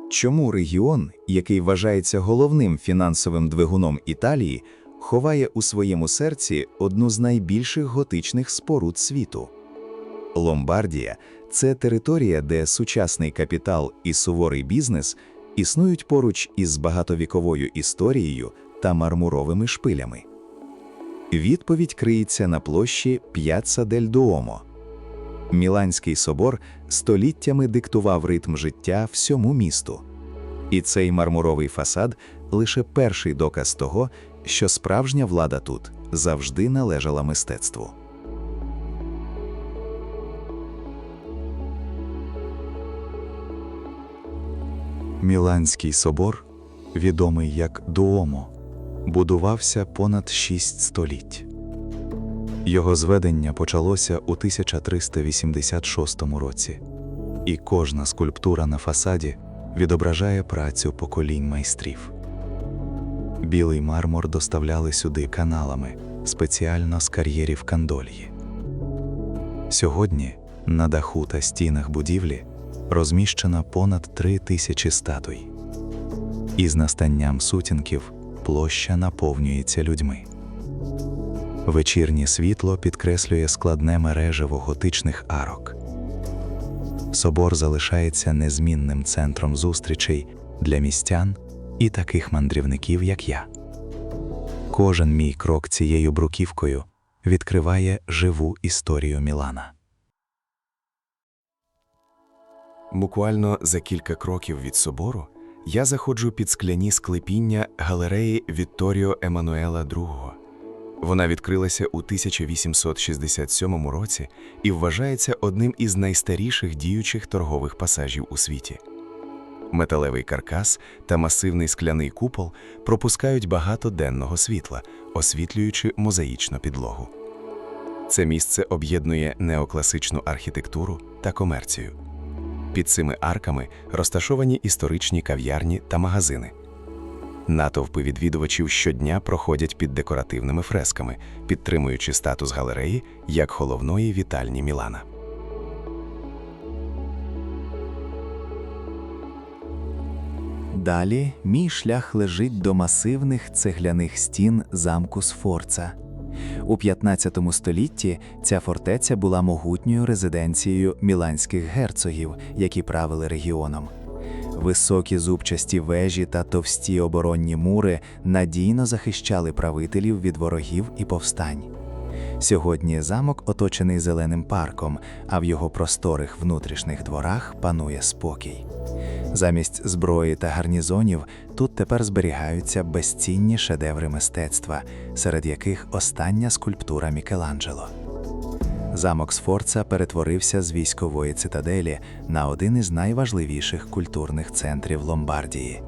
Чому регіон, який вважається головним фінансовим двигуном Італії, ховає у своєму серці одну з найбільших готичних споруд світу? Ломбардія – це територія, де сучасний капітал і суворий бізнес існують поруч із багатовіковою історією та мармуровими шпилями. Відповідь криється на площі П'яцца дель Дуомо. Міланський собор століттями диктував ритм життя всьому місту. І цей мармуровий фасад – лише перший доказ того, що справжня влада тут завжди належала мистецтву. Міланський собор, відомий як Дуомо, будувався понад 6 століть. Його зведення почалося у 1386 році, і кожна скульптура на фасаді відображає працю поколінь майстрів. Білий мармур доставляли сюди каналами, спеціально з кар'єрів Кандольї. Сьогодні на даху та стінах будівлі розміщено понад 3000 статуй. І з настанням сутінків площа наповнюється людьми. Вечірнє світло підкреслює складне мережево готичних арок. Собор залишається незмінним центром зустрічей для містян і таких мандрівників, як я. Кожен мій крок цією бруківкою відкриває живу історію Мілана. Буквально за кілька кроків від собору я заходжу під скляні склепіння галереї Вітторіо Еммануела II. Вона відкрилася у 1867 році і вважається одним із найстаріших діючих торгових пасажів у світі. Металевий каркас та масивний скляний купол пропускають багато денного світла, освітлюючи мозаїчну підлогу. Це місце об'єднує неокласичну архітектуру та комерцію. Під цими арками розташовані історичні кав'ярні та магазини. Натовпи відвідувачів щодня проходять під декоративними фресками, підтримуючи статус галереї як головної вітальні Мілана. Далі мій шлях лежить до масивних цегляних стін замку Сфорца. У 15 столітті ця фортеця була могутньою резиденцією міланських герцогів, які правили регіоном. Високі зубчасті вежі та товсті оборонні мури надійно захищали правителів від ворогів і повстань. Сьогодні замок оточений зеленим парком, а в його просторих внутрішніх дворах панує спокій. Замість зброї та гарнізонів тут тепер зберігаються безцінні шедеври мистецтва, серед яких остання скульптура Мікеланджело. Замок Сфорца перетворився з військової цитаделі на один із найважливіших культурних центрів Ломбардії.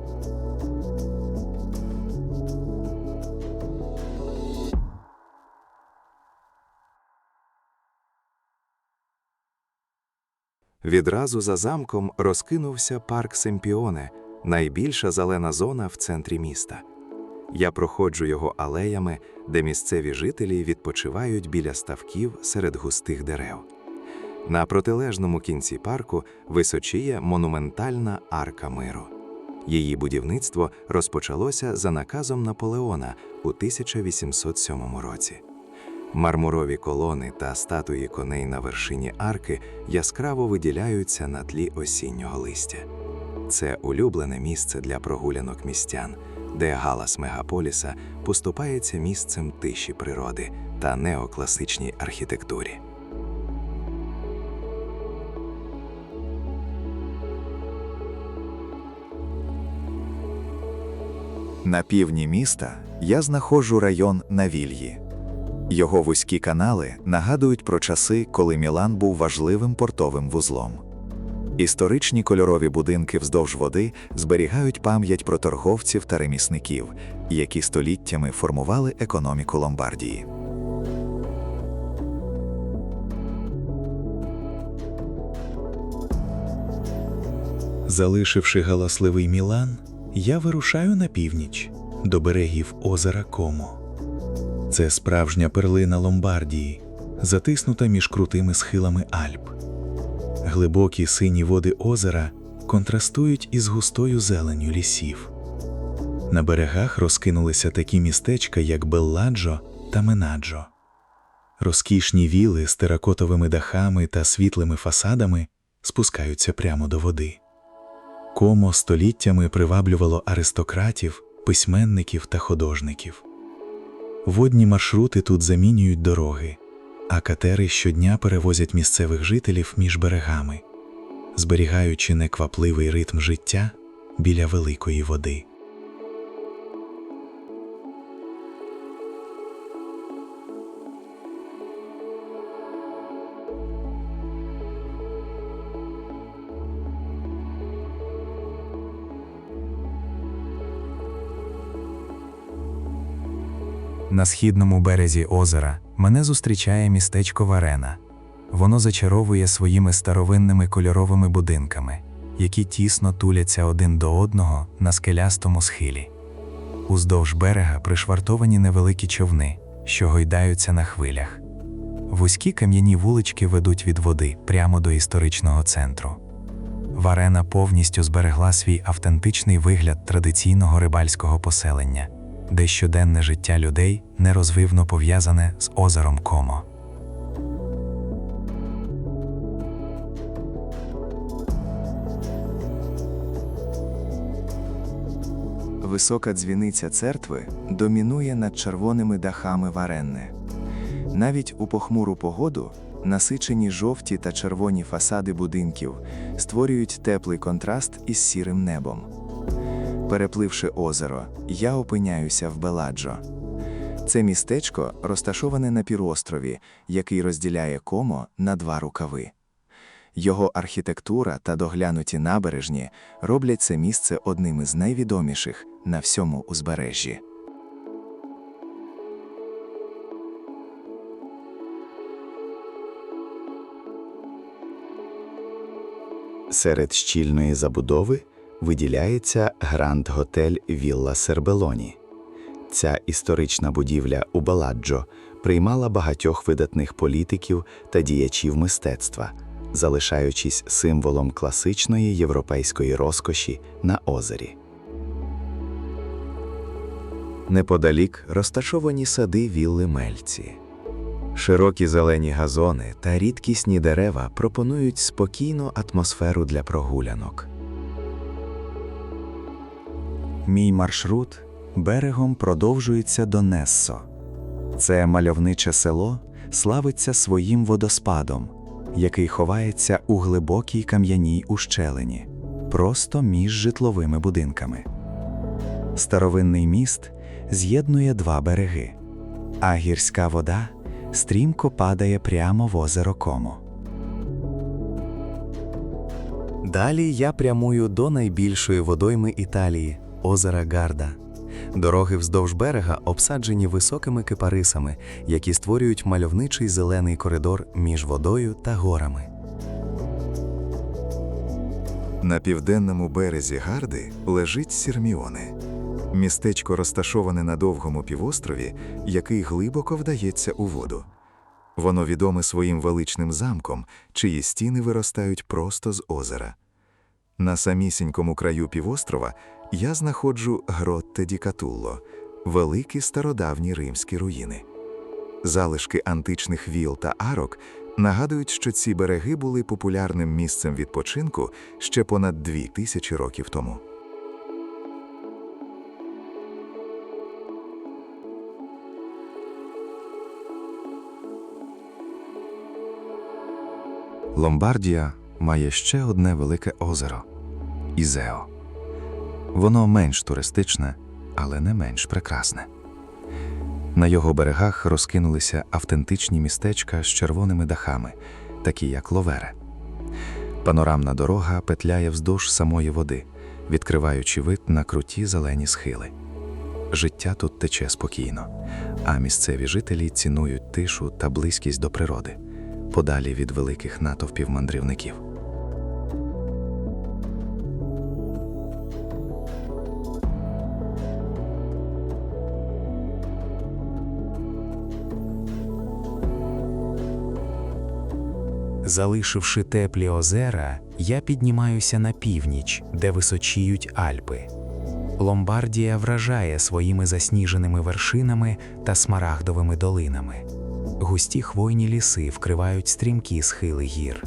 Відразу за замком розкинувся парк Семпіоне, найбільша зелена зона в центрі міста. Я проходжу його алеями, де місцеві жителі відпочивають біля ставків серед густих дерев. На протилежному кінці парку височіє монументальна Арка Миру. Її будівництво розпочалося за наказом Наполеона у 1807 році. Мармурові колони та статуї коней на вершині арки яскраво виділяються на тлі осіннього листя. Це улюблене місце для прогулянок містян, де галас мегаполіса поступається місцем тиші природи та неокласичній архітектурі. На півдні міста я знаходжу район Навільї. Його вузькі канали нагадують про часи, коли Мілан був важливим портовим вузлом. Історичні кольорові будинки вздовж води зберігають пам'ять про торговців та ремісників, які століттями формували економіку Ломбардії. Залишивши галасливий Мілан, я вирушаю на північ, до берегів озера Комо. Це справжня перлина Ломбардії, затиснута між крутими схилами Альп. Глибокі сині води озера контрастують із густою зеленню лісів. На берегах розкинулися такі містечка, як Белладжо та Менаджо. Розкішні віли з теракотовими дахами та світлими фасадами спускаються прямо до води. Комо століттями приваблювало аристократів, письменників та художників. Водні маршрути тут замінюють дороги, а катери щодня перевозять місцевих жителів між берегами, зберігаючи неквапливий ритм життя біля великої води. На східному березі озера мене зустрічає містечко Варена. Воно зачаровує своїми старовинними кольоровими будинками, які тісно туляться один до одного на скелястому схилі. Уздовж берега пришвартовані невеликі човни, що гойдаються на хвилях. Вузькі кам'яні вулички ведуть від води прямо до історичного центру. Варена повністю зберегла свій автентичний вигляд традиційного рибальського поселення, де щоденне життя людей нерозривно пов'язане з озером Комо. Висока дзвіниця церкви домінує над червоними дахами Варенни. Навіть у похмуру погоду насичені жовті та червоні фасади будинків створюють теплий контраст із сірим небом. Перепливши озеро, я опиняюся в Белладжо. Це містечко розташоване на півострові, який розділяє Комо на два рукави. Його архітектура та доглянуті набережні роблять це місце одним із найвідоміших на всьому узбережжі. Серед щільної забудови виділяється Гранд-готель Вілла Сербелоні. Ця історична будівля у Белладжо приймала багатьох видатних політиків та діячів мистецтва, залишаючись символом класичної європейської розкоші на озері. Неподалік розташовані сади вілли Мельці. Широкі зелені газони та рідкісні дерева пропонують спокійну атмосферу для прогулянок. Мій маршрут берегом продовжується до Нессо. Це мальовниче село славиться своїм водоспадом, який ховається у глибокій кам'яній ущелині, просто між житловими будинками. Старовинний міст з'єднує два береги, а гірська вода стрімко падає прямо в озеро Комо. Далі я прямую до найбільшої водойми Італії – озера Гарда. Дороги вздовж берега обсаджені високими кипарисами, які створюють мальовничий зелений коридор між водою та горами. На південному березі Гарди лежить Сірміоне. Містечко розташоване на довгому півострові, який глибоко вдається у воду. Воно відоме своїм величним замком, чиї стіни виростають просто з озера. На самісінькому краю півострова я знаходжу Гротте ді Катулло – великі стародавні римські руїни. Залишки античних віл та арок нагадують, що ці береги були популярним місцем відпочинку ще понад 2000 років тому. Ломбардія має ще одне велике озеро – Ізео. Воно менш туристичне, але не менш прекрасне. На його берегах розкинулися автентичні містечка з червоними дахами, такі як Ловере. Панорамна дорога петляє вздовж самої води, відкриваючи вид на круті зелені схили. Життя тут тече спокійно, а місцеві жителі цінують тишу та близькість до природи, подалі від великих натовпів мандрівників. Залишивши теплі озера, я піднімаюся на північ, де височіють Альпи. Ломбардія вражає своїми засніженими вершинами та смарагдовими долинами. Густі хвойні ліси вкривають стрімкі схили гір.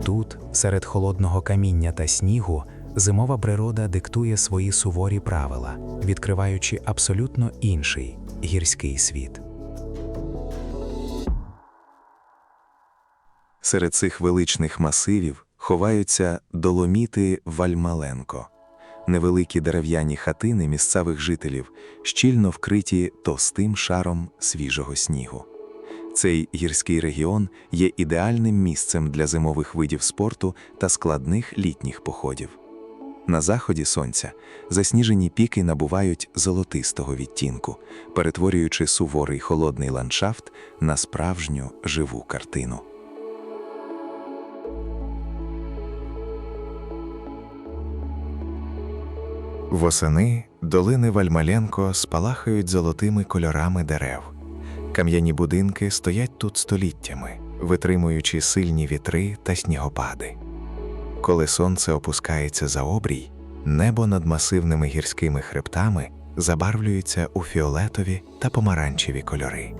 Тут, серед холодного каміння та снігу, зимова природа диктує свої суворі правила, відкриваючи абсолютно інший гірський світ. Серед цих величних масивів ховаються доломіти Вальмаленко – невеликі дерев'яні хатини місцевих жителів, щільно вкриті товстим шаром свіжого снігу. Цей гірський регіон є ідеальним місцем для зимових видів спорту та складних літніх походів. На заході сонця засніжені піки набувають золотистого відтінку, перетворюючи суворий холодний ландшафт на справжню живу картину. Восени долини Вальмаленко спалахають золотими кольорами дерев. Кам'яні будинки стоять тут століттями, витримуючи сильні вітри та снігопади. Коли сонце опускається за обрій, небо над масивними гірськими хребтами забарвлюється у фіолетові та помаранчеві кольори.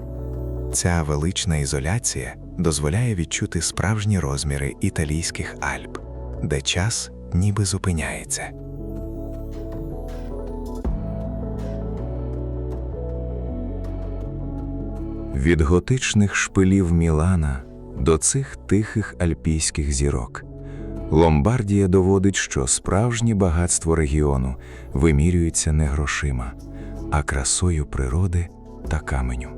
Ця велична ізоляція дозволяє відчути справжні розміри італійських Альп, де час ніби зупиняється. Від готичних шпилів Мілана до цих тихих альпійських зірок Ломбардія доводить, що справжнє багатство регіону вимірюється не грошима, а красою природи та каменю.